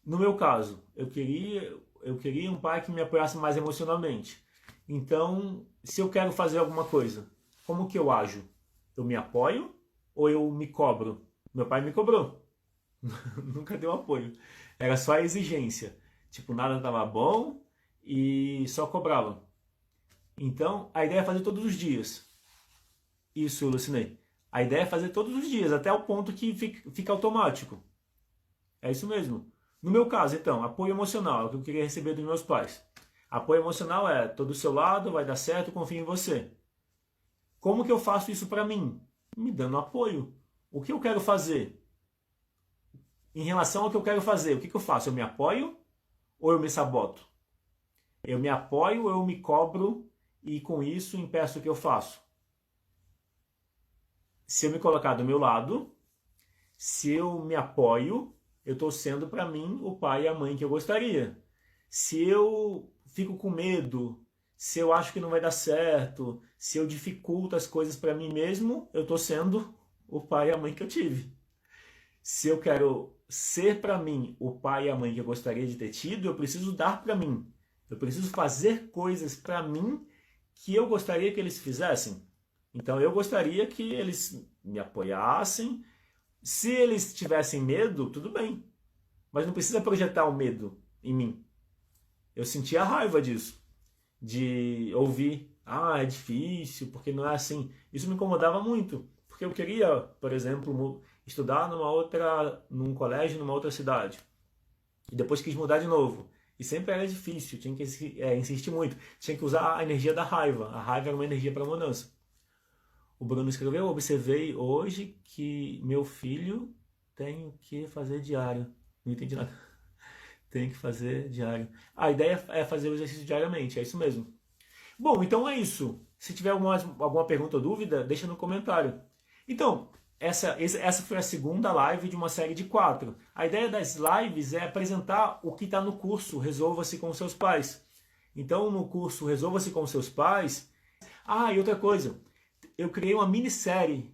No meu caso, eu queria um pai que me apoiasse mais emocionalmente. Então, se eu quero fazer alguma coisa, como que eu ajo? Eu me apoio ou eu me cobro? Meu pai me cobrou. Nunca deu apoio. Era só a exigência. Tipo, nada estava bom e só cobrava. Então, a ideia é fazer todos os dias. Isso, Lucinei. A ideia é fazer todos os dias, até o ponto que fica automático. É isso mesmo. No meu caso, então, apoio emocional é o que eu queria receber dos meus pais. Apoio emocional é: tô do seu lado, vai dar certo, confio em você. Como que eu faço isso para mim? Me dando apoio. O que eu quero fazer? Em relação ao que eu quero fazer, o que eu faço? Eu me apoio ou eu me saboto? Eu me apoio ou eu me cobro e com isso impeço o que eu faço? Se eu me colocar do meu lado, se eu me apoio, eu estou sendo para mim o pai e a mãe que eu gostaria. Se eu fico com medo, se eu acho que não vai dar certo, se eu dificulto as coisas para mim mesmo, eu estou sendo o pai e a mãe que eu tive. Se eu quero ser para mim o pai e a mãe que eu gostaria de ter tido, eu preciso dar para mim. Eu preciso fazer coisas para mim que eu gostaria que eles fizessem. Então eu gostaria que eles me apoiassem. Se eles tivessem medo, tudo bem. Mas não precisa projetar o medo em mim. Eu sentia raiva disso. De ouvir: é difícil, porque não é assim. Isso me incomodava muito. Porque eu queria, por exemplo, estudar num colégio numa outra cidade. E depois quis mudar de novo. E sempre era difícil, tinha que insistir muito. Tinha que usar a energia da raiva. A raiva era uma energia para mudança. O Bruno escreveu: observei hoje que meu filho tem que fazer diário. Não entendi nada. Tem que fazer diário. A ideia é fazer o exercício diariamente, é isso mesmo. Bom, então é isso. Se tiver alguma pergunta ou dúvida, deixa no comentário. Então, essa foi a segunda live de uma série de 4. A ideia das lives é apresentar o que está no curso Resolva-se com seus pais. Então, no curso Resolva-se com seus pais... Ah, e outra coisa, eu criei uma minissérie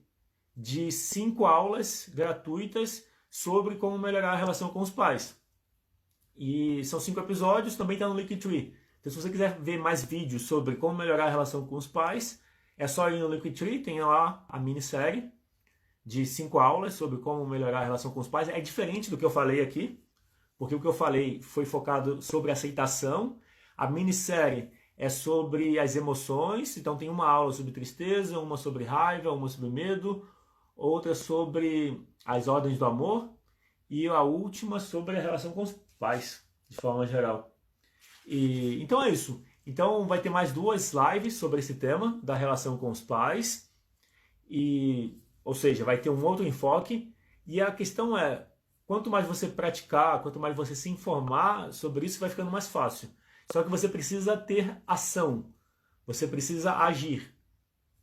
de 5 aulas gratuitas sobre como melhorar a relação com os pais. E são 5 episódios, também está no Linktree. Então, se você quiser ver mais vídeos sobre como melhorar a relação com os pais, é só ir no Linktree, tem lá a minissérie de 5 aulas sobre como melhorar a relação com os pais. É diferente do que eu falei aqui, porque o que eu falei foi focado sobre aceitação. A minissérie é sobre as emoções, então tem uma aula sobre tristeza, uma sobre raiva, uma sobre medo, outra sobre as ordens do amor e a última sobre a relação com os pais, de forma geral. Então é isso. Então vai ter mais 2 lives sobre esse tema da relação com os pais, ou seja, vai ter um outro enfoque, e a questão é, quanto mais você praticar, quanto mais você se informar sobre isso, vai ficando mais fácil. Só que você precisa ter ação, você precisa agir.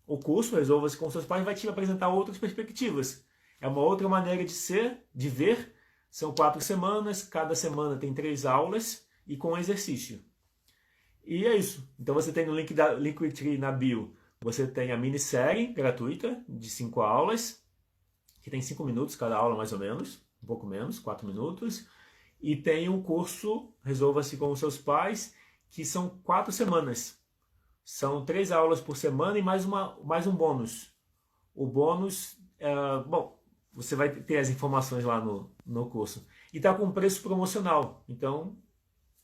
O curso Resolva-se com seus pais vai te apresentar outras perspectivas. É uma outra maneira de ser, de ver. São 4 semanas, cada semana tem 3 aulas e com exercício. E é isso. Então você tem no link da Linktree na bio, você tem a minissérie gratuita de 5 aulas, que tem 5 minutos cada aula mais ou menos, um pouco menos, 4 minutos. E tem um curso Resolva-se com os seus pais, que são 4 semanas. São 3 aulas por semana e mais um bônus. O bônus, bom, você vai ter as informações lá no curso. E está com preço promocional. Então,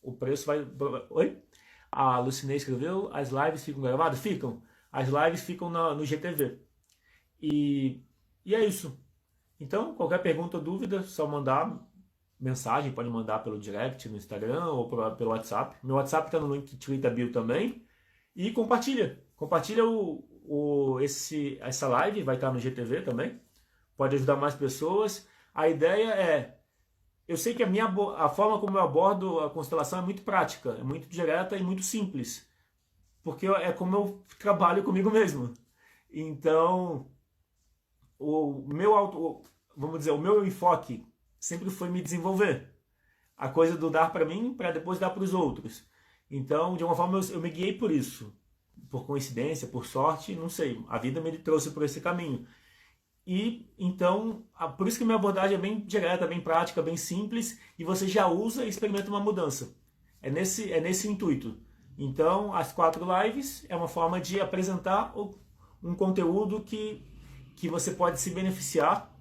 o preço vai... Oi? A Lucinei escreveu, as lives ficam gravadas? Ficam. As lives ficam no GTV. E é isso. Então, qualquer pergunta ou dúvida, só mandar mensagem, pode mandar pelo direct no Instagram ou pelo WhatsApp. Meu WhatsApp está no Linktree da bio também. E compartilha. Compartilha essa live, vai estar no GTV também. Pode ajudar mais pessoas. A ideia é... Eu sei que a forma como eu abordo a constelação é muito prática, é muito direta e muito simples. Porque é como eu trabalho comigo mesmo. Então, vamos dizer, o meu enfoque sempre foi me desenvolver. A coisa do dar para mim, para depois dar para os outros. Então, de uma forma, eu me guiei por isso. Por coincidência, por sorte, não sei. A vida me trouxe por esse caminho. E, então, por isso que minha abordagem é bem direta, bem prática, bem simples, e você já usa e experimenta uma mudança. É nesse intuito. Então, as 4 lives é uma forma de apresentar um conteúdo que você pode se beneficiar,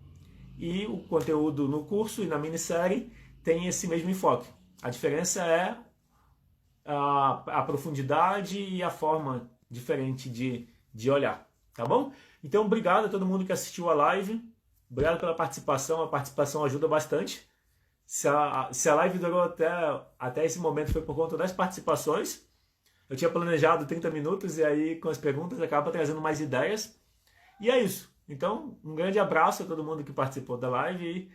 e o conteúdo no curso e na minissérie tem esse mesmo enfoque. A diferença é a profundidade e a forma diferente de olhar, tá bom? Então, obrigado a todo mundo que assistiu a live, obrigado pela participação, a participação ajuda bastante. Se a live durou até esse momento foi por conta das participações. Eu tinha planejado 30 minutos e aí com as perguntas acaba trazendo mais ideias. E é isso. Então, um grande abraço a todo mundo que participou da live